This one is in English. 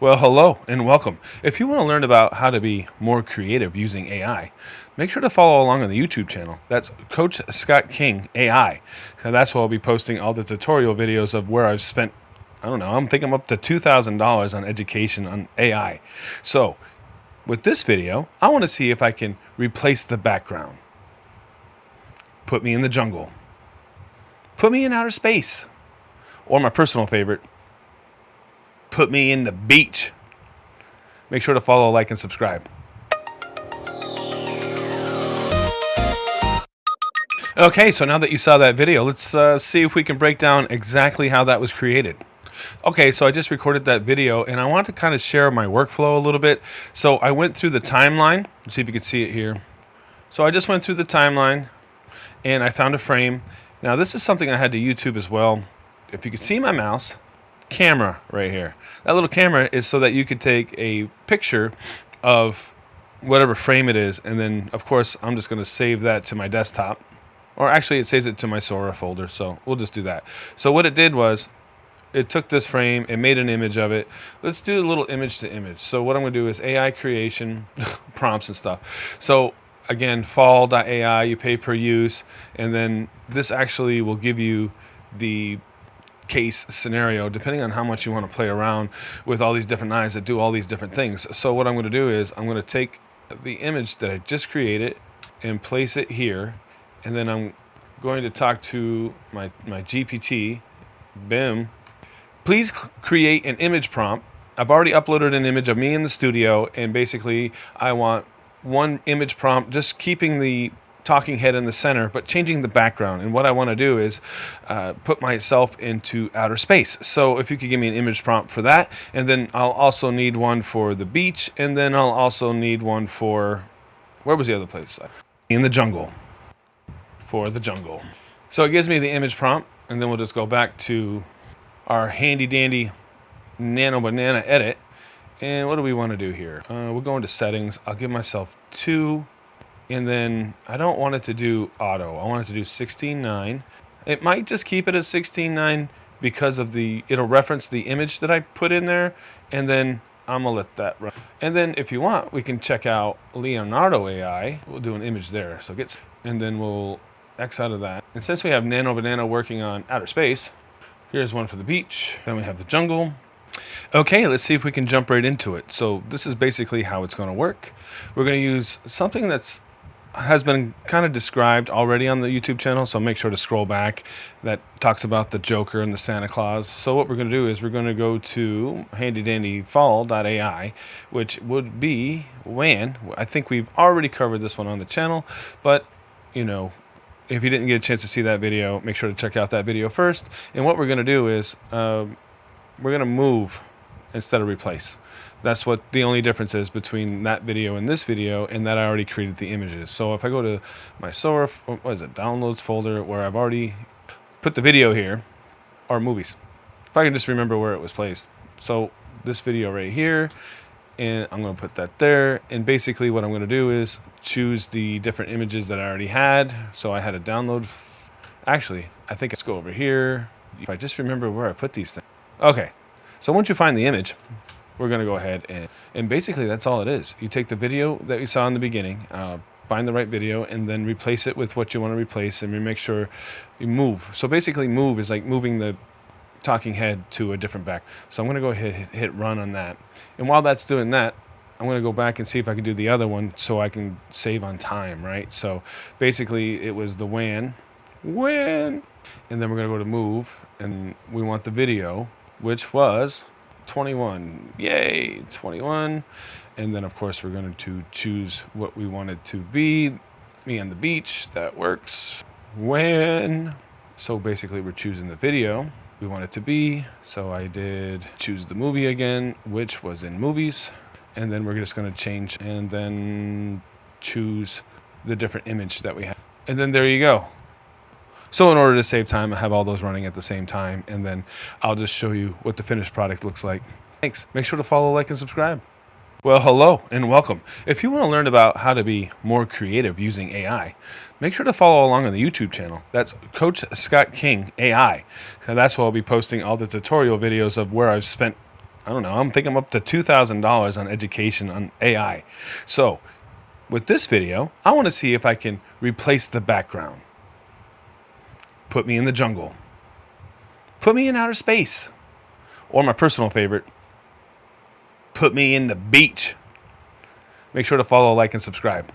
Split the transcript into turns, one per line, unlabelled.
Well, hello and welcome. If you want to learn about how to be more creative using AI, make sure to follow along on the YouTube channel. That's Coach Scott King AI. And that's where I'll be posting all the tutorial videos of where I've spent, I don't know, I'm thinking up to $2,000 on education on AI. So, with this video, I want to see if I can replace the background. Put me in the jungle. Put me in outer space. Or my personal favorite, put me in the beach. Make sure to follow, like, and subscribe. Okay, so now that you saw that video, let's see if we can break down exactly how that was created. Okay, so I just recorded that video and I want to kind of share my workflow a little bit. So I went through the timeline. Let's see if you can see it here. So I just went through the timeline and I found a frame. Now this is something I had to YouTube as well. If you can see my mouse, camera right here. That little camera is so that you can take a picture of whatever frame it is, and then of course I'm just going to save that to my desktop, or actually it saves it to my Sora folder, so we'll just do that. So what it did was it took this frame, it made an image of it. Let's do a little image to image. So what I'm going to do is AI creation prompts and stuff. So again, fall.ai, you pay per use, and then this actually will give you the case scenario depending on how much you want to play around with all these different eyes that do all these different things. So what I'm going to do is I'm going to take the image that I just created and place it here, and then I'm going to talk to my GPT. BIM, please create an image prompt. I've already uploaded an image of me in the studio, and basically I want one image prompt, just keeping the talking head in the center, but changing the background. And what I want to do is put myself into outer space. So if you could give me an image prompt for that, and then I'll also need one for the beach, and then I'll also need one for, where was the other place? In the jungle. For the jungle. So it gives me the image prompt, and then we'll just go back to our handy dandy nano banana edit. And what do we want to do here? We'll go into settings. I'll give myself 2. And then I don't want it to do auto. I want it to do 16:9. It might just keep it at 16:9 because of it'll reference the image that I put in there. And then I'm gonna let that run. And then if you want, we can check out Leonardo AI. We'll do an image there. So and then we'll X out of that. And since we have Nano Banana working on outer space, here's one for the beach. Then we have the jungle. Okay, let's see if we can jump right into it. So this is basically how it's gonna work. We're gonna use something has been kind of described already on the YouTube channel, so make sure to scroll back. That talks about the Joker and the Santa Claus. So what we're going to do is we're going to go to handy dandy fall.ai, which would be WAN. I think we've already covered this one on the channel, but you know, if you didn't get a chance to see that video, make sure to check out that video first. And what we're going to do is we're going to move instead of replace. That's what the only difference is between that video and this video, and that I already created the images. So if I go to my Sora, downloads folder, where I've already put the video here, or movies, if I can just remember where it was placed. So this video right here, and I'm going to put that there. And basically what I'm going to do is choose the different images that I already had. So I had a download. Actually, I think let's go over here. If I just remember where I put these things. Okay. So once you find the image, we're going to go ahead and basically that's all it is. You take the video that you saw in the beginning, find the right video, and then replace it with what you want to replace, and make sure you move. So basically move is like moving the talking head to a different back. So I'm going to go ahead and hit run on that. And while that's doing that, I'm going to go back and see if I can do the other one so I can save on time, right? So basically it was the WAN, and then we're going to go to move, and we want the video, which was 21. Yay, 21. And then of course we're going to choose what we want it to be. Me on the beach, that works. When, so basically we're choosing the video we want it to be. So I did choose the movie again, which was in movies. And then we're just going to change and then choose the different image that we have. And then there you go. So in order to save time, I have all those running at the same time, and then I'll just show you what the finished product looks like. Thanks. Make sure to follow, like, and subscribe. Well, hello and welcome. If you want to learn about how to be more creative using AI, make sure to follow along on the YouTube channel. That's Coach Scott King AI. And that's where I'll be posting all the tutorial videos of where I've spent I don't know. I'm thinking I'm up to $2,000 on education on AI. So with this video, I want to see if I can replace the background. Put me in the jungle. Put me in outer space. Or my personal favorite, put me in the beach. Make sure to follow, like, and subscribe.